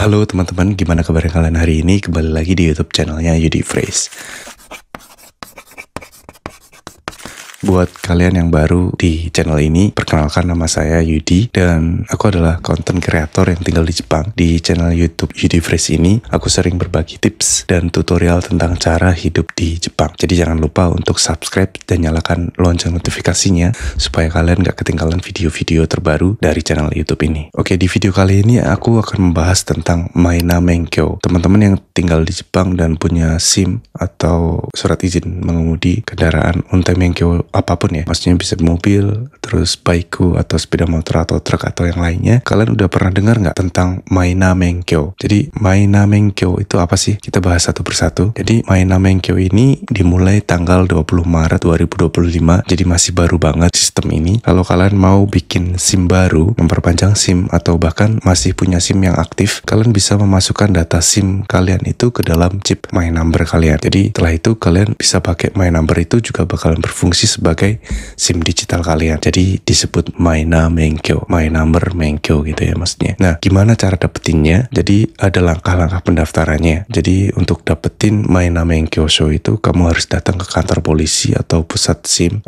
Halo teman-teman, gimana kabar kalian hari ini? Kembali lagi di YouTube channelnya Yudi Phrase. Buat kalian yang baru di channel ini, perkenalkan nama saya Yudi dan aku adalah content creator yang tinggal di Jepang. Di channel YouTube Yudi Phrase ini, aku sering berbagi tips dan tutorial tentang cara hidup di Jepang. Jadi jangan lupa untuk subscribe dan nyalakan lonceng notifikasinya supaya kalian gak ketinggalan video-video terbaru dari channel YouTube ini. Oke, di video kali ini aku akan membahas tentang Maina Menkyo. Teman-teman yang tinggal di Jepang dan punya SIM atau surat izin mengemudi kendaraan Untai Menkyo apapun ya, maksudnya bisa mobil, terus baiku atau sepeda motor atau truk atau yang lainnya, kalian udah pernah dengar nggak tentang Maina Menkyo? Jadi Maina Menkyo itu apa sih? Kita bahas satu persatu. Jadi Maina Menkyo ini dimulai tanggal 20 Maret 2025, jadi masih baru banget sistem ini. Kalau kalian mau bikin SIM baru, memperpanjang SIM atau bahkan masih punya SIM yang aktif, kalian bisa memasukkan data SIM kalian itu ke dalam chip My Number kalian. Jadi setelah itu kalian bisa pakai My Number, itu juga bakalan berfungsi sebagai SIM digital kalian. Jadi disebut Maina Menkyo, My Number Menkyo gitu ya maksudnya. Nah, gimana cara dapetinnya? Jadi ada langkah-langkah pendaftarannya. Jadi untuk dapetin Maina Menkyo Show itu kamu harus datang ke kantor polisi atau pusat SIM.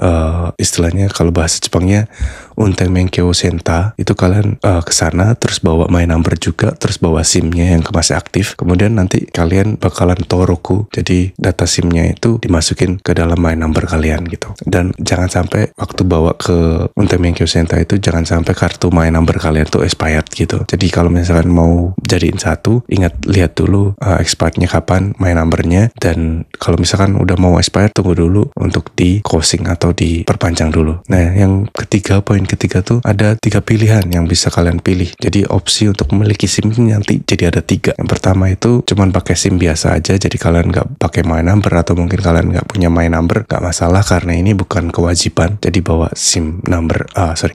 Istilahnya kalau bahasa Jepangnya Untai Menkyo Senta. Itu kalian ke sana terus bawa My Number juga, terus bawa SIM-nya yang masih aktif. Kemudian nanti kalian bakalan toroku. Jadi data SIM-nya itu dimasukin ke dalam My Number kalian gitu. Dan jangan sampai waktu bawa ke Untai Menkyo Senta itu jangan sampai kartu My Number kalian tuh expired gitu. Jadi kalau misalkan mau jadiin satu, ingat lihat dulu expirednya kapan My Numbernya, dan kalau misalkan udah mau expired tunggu dulu untuk di closing atau diperpanjang dulu. Nah, yang ketiga, poin ketiga tuh ada 3 pilihan yang bisa kalian pilih. Jadi opsi untuk memiliki SIM ini nanti jadi ada 3. Yang pertama itu cuman pakai SIM biasa aja, jadi kalian nggak pakai My Number atau mungkin kalian nggak punya My Number, nggak masalah karena ini bukan kewajiban. Jadi bawa SIM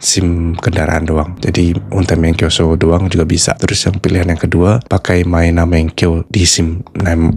SIM kendaraan doang. Jadi Untai Menkyo Show doang juga bisa. Terus yang pilihan yang kedua pakai Maina Menkyo di SIM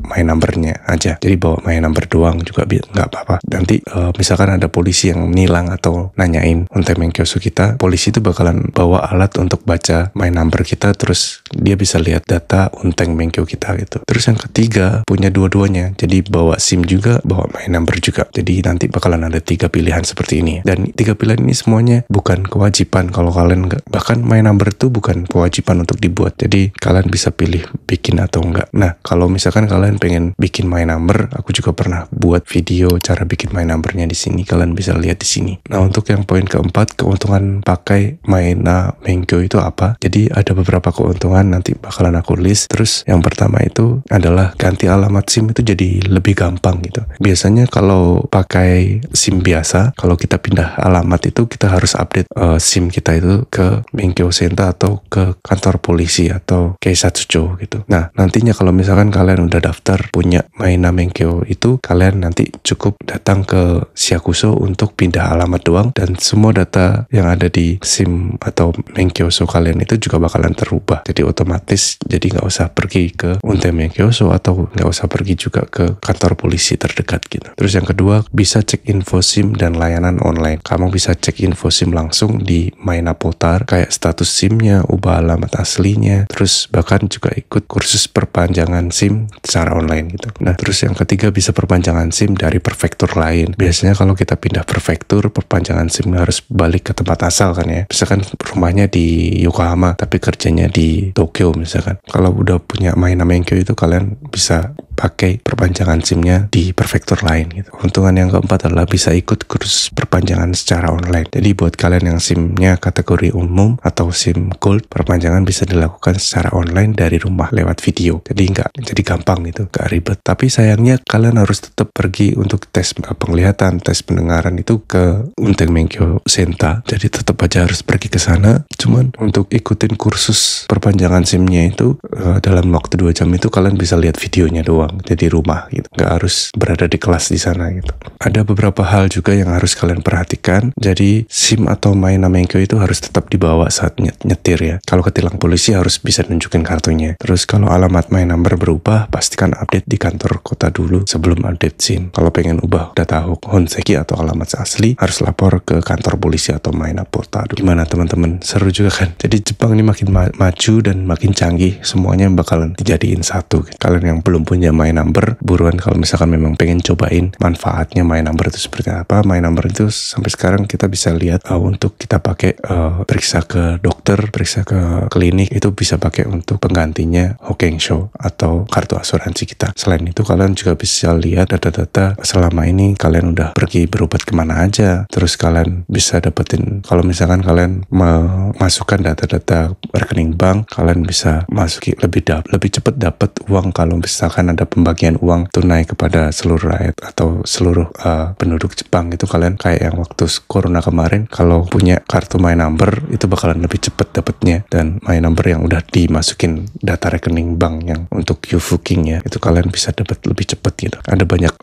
My Number-nya aja. Jadi bawa My Number doang juga nggak apa-apa. Nanti misalkan ada polisi yang nilang atau nanyain Untai Menkyo Show kita, polisi itu bakalan bawa alat untuk baca My Number kita, terus dia bisa lihat data Untai Menkyo kita gitu. Terus yang ketiga punya dua-duanya. Jadi bawa SIM juga, bawa My Number juga. Jadi nanti bakalan ada 3 pilihan seperti ini. Dan 3 pilihan ini semuanya bukan kewajiban kalau kalian nggak. Bahkan My Number itu bukan kewajiban untuk dibuat. Jadi kalian bisa pilih bikin atau enggak. Nah, kalau misalkan kalian pengen bikin My Number, aku juga pernah buat video cara bikin My Number-nya di sini. Kalian bisa lihat di sini. Nah, untuk yang poin keempat, keuntungan pakai Maina Menkyo itu apa? Jadi ada beberapa keuntungan nanti bakalan aku list. Terus yang pertama itu adalah ganti alamat SIM itu jadi lebih gampang gitu. Biasanya kalau pakai SIM biasa, kalau kita pindah alamat itu kita harus update SIM kita itu ke Menkyo Senta atau ke kantor polisi atau Keisatsucho gitu. Nah, nantinya kalau misalkan kalian udah daftar punya Maina Menkyo itu, kalian nanti cukup datang ke Shiakuso untuk pindah alamat doang, dan semua data yang ada di SIM atau Menkyo Show kalian itu juga bakalan terubah. Jadi otomatis, jadi nggak usah pergi ke Untai Menkyo Show atau nggak usah pergi juga ke kantor polisi terdekat gitu. Terus yang kedua, bisa cek info SIM dan layanan online. Kamu bisa cek info SIM langsung di Maina Potar, kayak status SIM-nya, ubah alamat aslinya, terus bahkan juga ikut kursus perpanjangan SIM secara online gitu. Nah, terus yang ketiga bisa perpanjangan SIM dari prefektur lain. Biasanya kalau kita pindah prefektur, perpanjangan SIM harus balik ke tempat asal kan ya. Misalkan rumahnya di Yokohama tapi kerjanya di Tokyo misalkan. Kalau udah punya Maina Menkyo itu kalian bisa pakai perpanjangan SIM-nya di prefektur lain gitu. Keuntungan yang keempat adalah bisa ikut kursus perpanjangan secara online. Jadi buat kalian yang SIM-nya kategori umum atau SIM Gold, perpanjangan bisa dilakukan secara online dari rumah lewat video. Jadi gampang gitu, gak ribet. Tapi sayangnya kalian harus tetap pergi untuk tes penglihatan, tes pendengaran itu ke Untai Menkyo Senta. Jadi tetap aja harus pergi ke sana. Cuman untuk ikutin kursus perpanjangan SIM-nya itu dalam waktu 2 jam itu kalian bisa lihat videonya doang. doang, di rumah gitu, nggak harus berada di kelas di sana gitu. Ada beberapa hal juga yang harus kalian perhatikan. Jadi SIM atau My Namenkyo itu harus tetap dibawa saat nyetir ya. Kalau ketilang polisi harus bisa nunjukin kartunya. Terus kalau alamat My Number berubah, pastikan update di kantor kota dulu sebelum update SIM. Kalau pengen ubah udah tahu Honseki atau alamat asli, harus lapor ke kantor polisi atau My Napolta dulu. Gimana teman-teman? Seru juga kan? Jadi Jepang ini makin maju dan makin canggih, semuanya bakalan dijadiin satu. Kalian yang belum punya My Number, buruan kalau misalkan memang pengen cobain manfaatnya My Number itu seperti apa. My Number itu sampai sekarang kita bisa lihat untuk kita pakai periksa ke dokter, periksa ke klinik, itu bisa pakai untuk penggantinya Hokensho atau kartu asuransi kita. Selain itu kalian juga bisa lihat data-data selama ini kalian udah pergi berobat kemana aja. Terus kalian bisa dapetin, kalau misalkan kalian memasukkan data-data rekening bank, kalian bisa masuki lebih cepat dapat uang kalau misalkan ada pembagian uang tunai kepada seluruh rakyat atau seluruh penduduk Jepang. Itu kalian kayak yang waktu corona kemarin, kalau punya kartu My Number itu bakalan lebih cepat dapatnya. Dan My Number yang udah dimasukin data rekening bank yang untuk Yufuking ya, itu kalian bisa dapat lebih cepat gitu. Ada banyak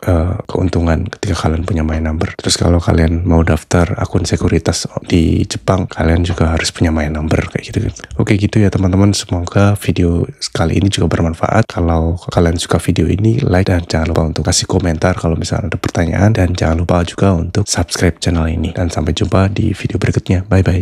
keuntungan ketika kalian punya My Number. Terus kalau kalian mau daftar akun sekuritas di Jepang, kalian juga harus punya My Number kayak gitu. Oke gitu ya teman-teman, semoga video kali ini juga bermanfaat. Kalau kalian suka video ini, like, dan jangan lupa untuk kasih komentar kalau misalnya ada pertanyaan, dan jangan lupa juga untuk subscribe channel ini. Dan sampai jumpa di video berikutnya. Bye bye.